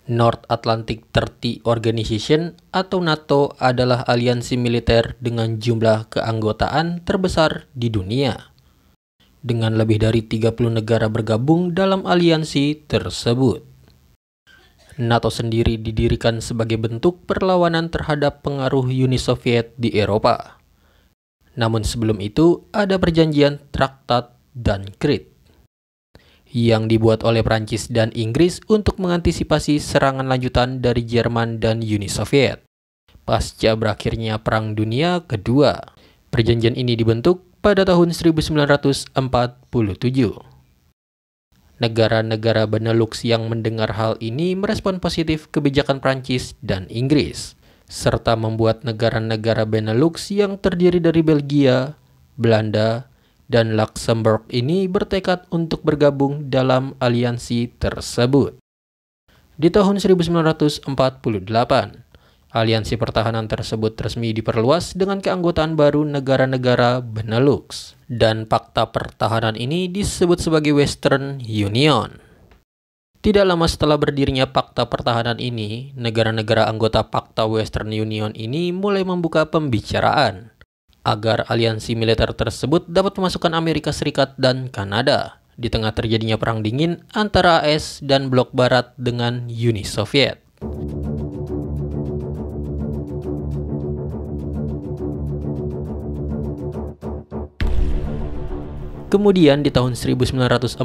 North Atlantic Treaty Organization atau NATO adalah aliansi militer dengan jumlah keanggotaan terbesar di dunia. Dengan lebih dari 30 negara bergabung dalam aliansi tersebut. NATO sendiri didirikan sebagai bentuk perlawanan terhadap pengaruh Uni Soviet di Eropa. Namun sebelum itu ada perjanjian Traktat Dunkirk yang dibuat oleh Prancis dan Inggris untuk mengantisipasi serangan lanjutan dari Jerman dan Uni Soviet. Pasca berakhirnya Perang Dunia Kedua, perjanjian ini dibentuk pada tahun 1947. Negara-negara Benelux yang mendengar hal ini merespon positif kebijakan Prancis dan Inggris, serta membuat negara-negara Benelux yang terdiri dari Belgia, Belanda, dan Luxembourg ini bertekad untuk bergabung dalam aliansi tersebut. Di tahun 1948, aliansi pertahanan tersebut resmi diperluas dengan keanggotaan baru negara-negara Benelux, dan fakta pertahanan ini disebut sebagai Western Union. Tidak lama setelah berdirinya Fakta Pertahanan ini, negara-negara anggota Fakta Western Union ini mulai membuka pembicaraan agar aliansi militer tersebut dapat memasukkan Amerika Serikat dan Kanada di tengah terjadinya perang dingin antara AS dan Blok Barat dengan Uni Soviet. Kemudian di tahun 1949,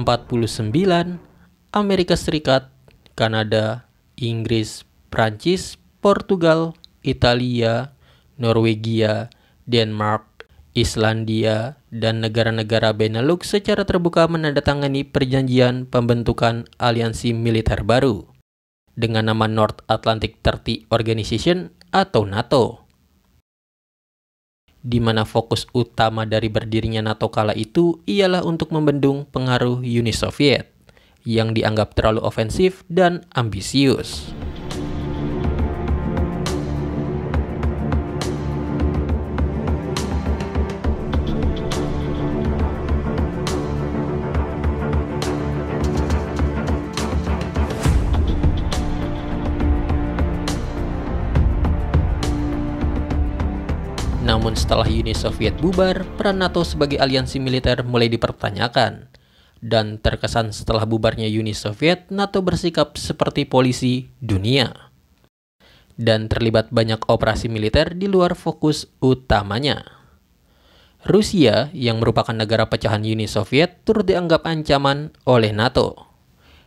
Amerika Serikat, Kanada, Inggris, Prancis, Portugal, Italia, Norwegia, Denmark, Islandia, dan negara-negara Benelux secara terbuka menandatangani perjanjian pembentukan aliansi militer baru dengan nama North Atlantic Treaty Organization atau NATO, di mana fokus utama dari berdirinya NATO kala itu ialah untuk membendung pengaruh Uni Soviet yang dianggap terlalu ofensif dan ambisius. Namun setelah Uni Soviet bubar, peran NATO sebagai aliansi militer mulai dipertanyakan. Dan terkesan setelah bubarnya Uni Soviet, NATO bersikap seperti polisi dunia. Dan terlibat banyak operasi militer di luar fokus utamanya. Rusia, yang merupakan negara pecahan Uni Soviet, turut dianggap ancaman oleh NATO.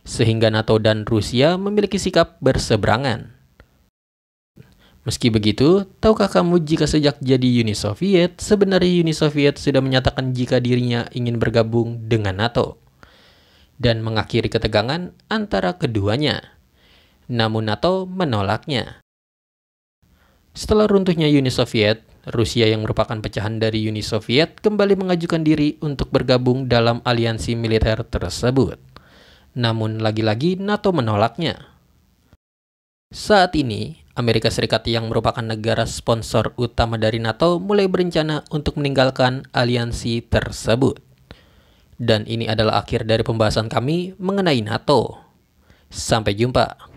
Sehingga NATO dan Rusia memiliki sikap berseberangan. Meski begitu, tahukah kamu jika sejak jadi Uni Soviet, sebenarnya Uni Soviet sudah menyatakan jika dirinya ingin bergabung dengan NATO dan mengakhiri ketegangan antara keduanya. Namun NATO menolaknya. Setelah runtuhnya Uni Soviet, Rusia yang merupakan pecahan dari Uni Soviet kembali mengajukan diri untuk bergabung dalam aliansi militer tersebut. Namun lagi-lagi NATO menolaknya. Saat ini, Amerika Serikat yang merupakan negara sponsor utama dari NATO mulai berencana untuk meninggalkan aliansi tersebut. Dan ini adalah akhir dari pembahasan kami mengenai NATO. Sampai jumpa.